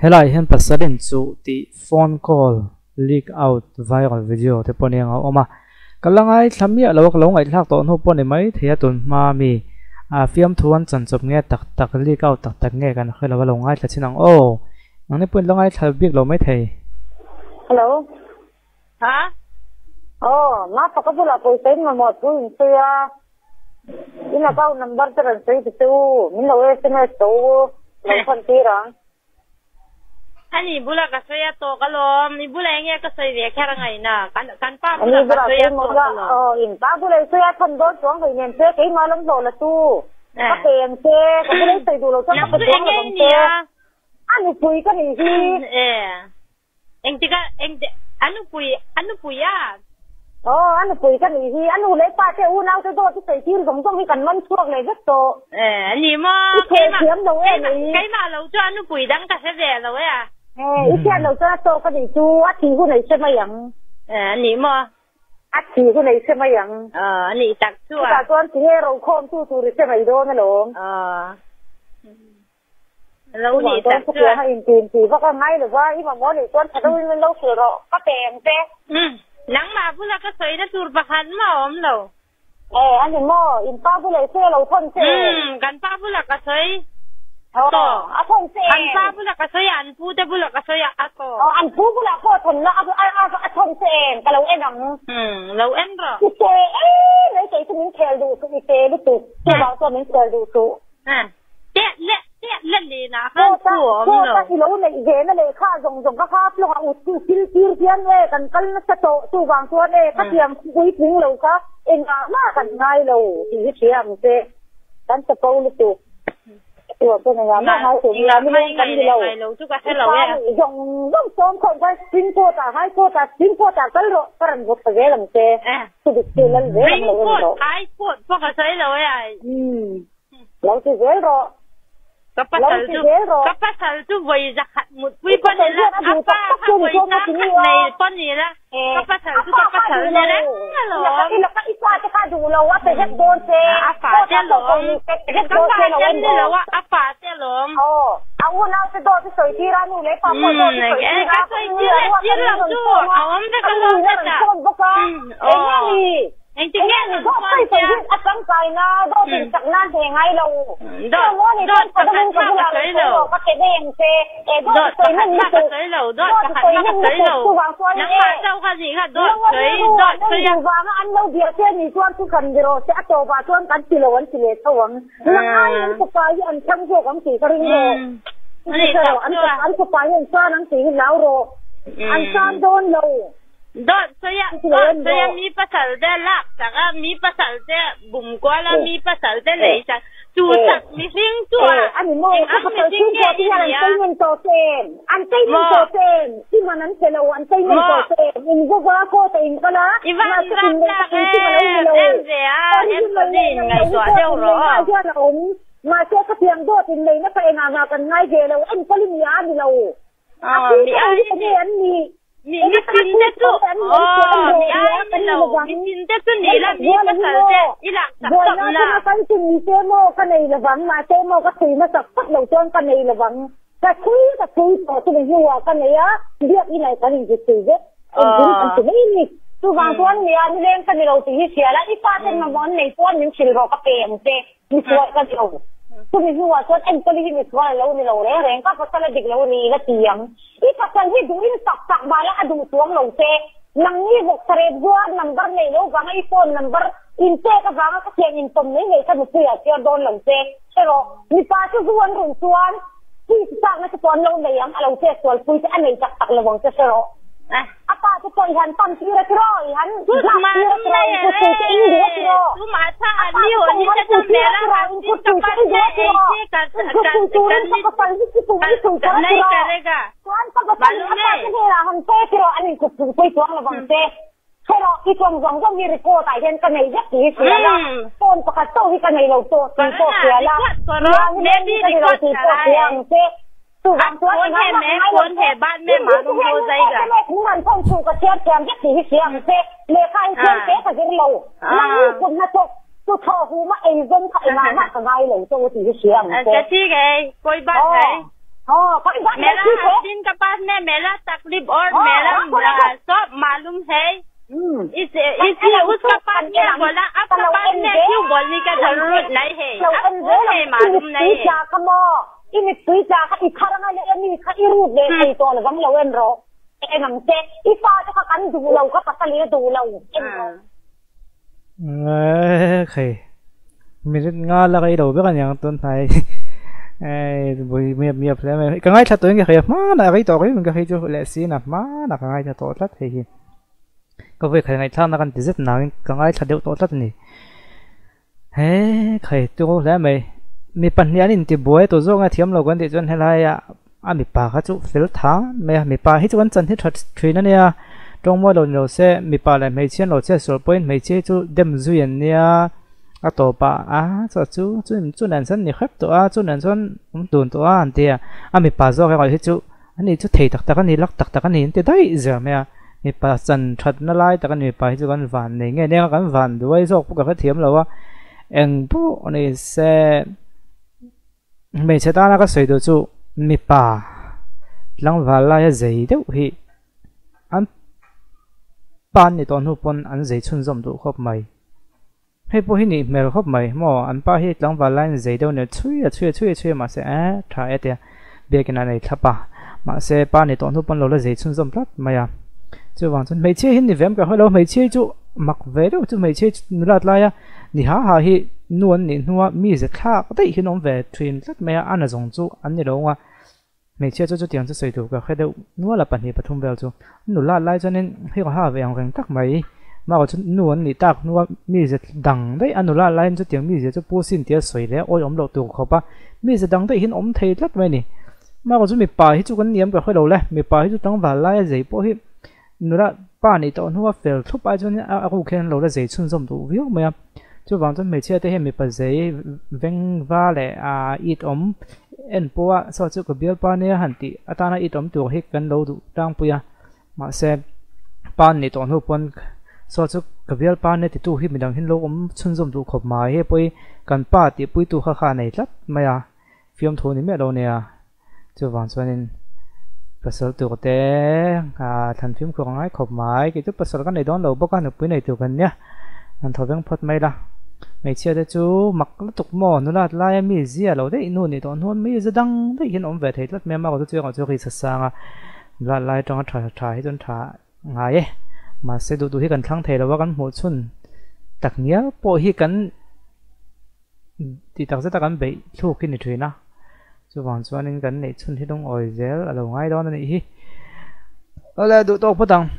helai hen pasalin chu ti phone call leak out viral video te poni anga oma kalangai thamia lawak lo ngai thak to no poni mai thia tun ma mi a fiam thuan chan chop nge tak tak leak out tak tak nge kan khela lo ngai thachinang o nang ne pun lo ngai thal bik lo mai thei hello hả má phải có là tôi tên mà một tôi xưa ini là kau number terus itu mình lo SMS tu lo phone tira anh bula ka saya to kalom ni bula nge ka saya dia kara ngai na kan pa bula ka saya to kalom in pa bula saya thon do chuang người nhận xe cái mà lắm rồi là tu có tiền xe có cái lấy tiền đồ cho nó cái chuang là bằng xe anh đi pui cái gì anh tika anh pui à anh pui cái gì anh lấy pa xe u nào cho tôi cái tiền giống giống cái cần mắm chuông này rất to anh mà cái mà lâu cho anh pui đăng cái xe rẻ rồi à ít tiền lâu cho tôi cái gì chú anh thì cái này xem mấy样anh mà anh thì cái này xem mấy样anh tắc chú à cái con thì rồi không chú đi xem mấy đô nữa luôn lâu nị tắc chú à hay tiền thì có cái ngay đượcว่าmà món này con thật đâu nên lâu sửa rồi có tiền thế nắng mà bữa là cái sợi nó tụt bạc hẳn mà ôm đâu anh thì mò in pa bữa lại xe lâu thôn xeกันป้าbữa là cái sợi thôn xe anh pa bữa là cái sợi anh phu te bữa là cái sợi anh phu bữa là có thôn là thôn xe cái lâu em đằng lâu em rồi cái xe lấy cái mình theo đủ cái xe lúc tụt cái bảo cho mình theo đủ số lên đi na khăn của ông rồi cái lâu này dễ nó lại khá dùng cái khá lúc nào tiêu tiền này cần cần nó sẽ tổ vàng cho này các tiền quý tính lâu cả em mà cần ngay lâu thì cái tiền sẽ cần sẽ câu lúc tụt cái này là hai tuổi là mình cần đi lâu chú cả thế lâu á dùng sớm không phải xin cô ta hai cô ta xin cô ta cái rồi cái làm việc cái làm xe thì được tiền lên dễ làm lâu rồi hai cô cái sấy lâu á lâu thì dễ rồi kapasal tu voi zakat mut pui pon la apa voi zakat nei pon ni la kapasal ni la lo ka ipa ka du lo wa te het don se apa te lo apa te lo awu na se do se soi tira nu le pa mo do ka soi tira tu awam te ka lo ta anh tiếng nghe là có phải phải biết ăn cắm cài na đâu thì chặt na thì ngay lâu đó có cái lâu có cái đèn xe đó cái lâu đó cái lâu nắng mà đâu cái gì cả đó cái vàng ăn lâu việc thế thì chuan tu cần rồi sẽ tổ và chuan cắn chỉ lâu ăn chỉ lệ thâu nắng ai có phải ăn chăm cho con chỉ cái rồi ăn có phải ăn cho nắng chỉ lão rồi ăn san đôn lâu dot saya mi pasal dia lak saka mi pasal dia bum kuala mi pasal dia lei sa tu tak mi sing tu ani mo ko pasal tu ko ti han tay men to sen an tay men to sen ti manan selo an tay men to sen in go ga ko tay in kala ivan rak em dia em din ngai to deu ro ma se ka tiang do tin lei na pa nga kan ngai ge lo an palim ya ni lo mi ai mi pinta tu mi ai lo mi pinta tu ni la mi pasal dia ilak tak na kan tin ni se mo kan nei la bang ma se mo ka thui ma sak pat lo chon kan nei la bang ka thui to tu ni wa kan nei ya dia i lai kan ji tu je an tu ni tu wang tuan ni an len kan lo ti sia la i pa ten ma mon nei tuan min sil ro ka pem se ni so ka lo tu ni wa tuan en to ni so lo ni lo re ka pasal dik lo ni la tiang i pasal hi duin tak bala adu tuang lo se nang ni bok sare gua number nei lo bang i phone number in te ka bang ka tiang in tom nei nei ka mu ya tia don lo se pero ni pa chu zuan run tuan ti sa na pon lo nei ang alo se sol pui an nei tak lo bang se pero apa tu pon han tam ti ra tro han ma tu ma tha ani ho ni ta tu mera han tu tu ka nahi karega malume han te tro ani ku pui tuang lo bang se pero itu ang ni report ai hen ka nei jak ti sia la pon pa to hi ka nei lo to sia la maybe report yang se tu bang tuanคนแห่บ้านแม่หมาลงโบใจกันมันต้องถูกกระเทียมยักษ์สีเสียงเสเลขาเทียมเสก็จะเรานั่งคนนะtu thọ hú mà ấy dân thọ là mà cái gai lấy tôi thì cái xiềng cái chi cái coi bắt đấy मेरा हस्बैंड के पास में मेरा तकलीफ और मेरा सब मालूम है इसलिए उसका पास में बोला आपका पास में क्यों बोलने का जरूरत नहीं है आपको है मालूम नहीं है ini tuita ka ikaranga le ni ka irut le ai to le bang lawen ro e ngam te ipa ka kan du lau ka pasali du lau khỉ mình nga là cái đầu biết là những tuần này bởi miệp thế mà cái ngay thật tới cái khỉ má là cái tổ cái mình cái khỉ cho lệ xí nè má là cái ngay thật tổ thật thì có việc khỉ ngày thang là cần rất nào cái ngay thật đều tổ thật này khỉ tôi thế mày mi pan ni anin ti boy to zo nga thiam lo gan ti chon helai a mi pa kha chu fel tha me mi pa hi chuan chan hi that thrin ania tong mo lo se mi pa la mei chen lo che sol point mei che chu dem zuyen nia a to pa cha chu nan san ni khap to chu nan son tun to an tia a mi pa zo ga hi chu ani chu thei tak tak ani lak tak tak ani te dai za me mi pa chan that na lai tak ani pa hi chu gan van nei nge ne gan van duai zo pu ka thiam lo wa eng pu ani se mấy chế ta là cái sợi đồ chú mi pa lăng vào lại giấy đâu hi anh pan này toàn hụp pon anh giấy chun dòng đồ khóc mày hay bố hi nị mèo khóc mày mò anh pa hi lăng vào lại giấy đâu nè chui mà sẽ thải thế bây cái này thắp mà sẽ pan này toàn hụp pon lâu là giấy chun dòng lắm mày à chú vàng chun mấy chế hi nị vém cả hơi lâu mấy chế chú mặc về đâu chú mấy chế lát lại nị ha hi nuôn nị nuwa mi ze kha có thể khi nó về thuyền rất mấy anh là dùng chú anh như đâu mà mấy chiếc chú tiếng chú sợi đồ cả khai đâu nuwa là bản địa bắt thùng về chú nụ la lại cho nên khi có ha về hàng gần tắc mấy mà có chú nuôn nị tắc nuwa mi ze đằng đấy anh nụ la lại chú tiếng mi ze chú bố xin tiếng sợi đấy ôi ông đầu tụ khó ba mi ze đằng đấy khi ông thấy rất mấy nị mà có chú mi pa hi chú cái niệm cả khai đầu lên mi pa hi chú đằng vào lại giấy bố hi nụ la ba nị tao nuwa về thúc ai cho nên aku khen lâu là giấy xuân dòng tụ viết mà chú vàng cho mấy chiếc thế hệ mấy bát giấy veng va lệ ít en poa sau chú có biết bao nhiêu hẳn tí ta nói ít tuổi hết gần lâu đủ đang bùi mà xem ban này toàn hộp pon sau chú có biết bao nhiêu thì tu hết mình đang hin lâu xuân dòng đủ khop mai hết bùi cần ba thì bùi tu khá này lắm mà phim thôn này mẹ đâu nè chú vàng cho nên bớt sợ tuổi té thành phim của ngay khop mai cái chút bớt sợ cái này đón đầu bốc cái bùi này tuổi gần nhá anh thổi vang phật mấy là mấy chiếc đấy chú mặc nó tục mò nó là lai mi gì à lâu đấy nôn này toàn hôn mi gì đăng đấy hiện ông về thấy rất mềm mà có chú khi sẵn sàng là lai trong trái trong thả ngài ấy mà sẽ đủ hi cần thăng thể là vào căn một xuân đặc nhớ bộ hi cần thì đặc sẽ ta cần bị thu khi này thuyền na chú vàng cho nên cần này xuân hi đông ỏi dễ là lâu ngay đó này hi ở đây đủ to bất đẳng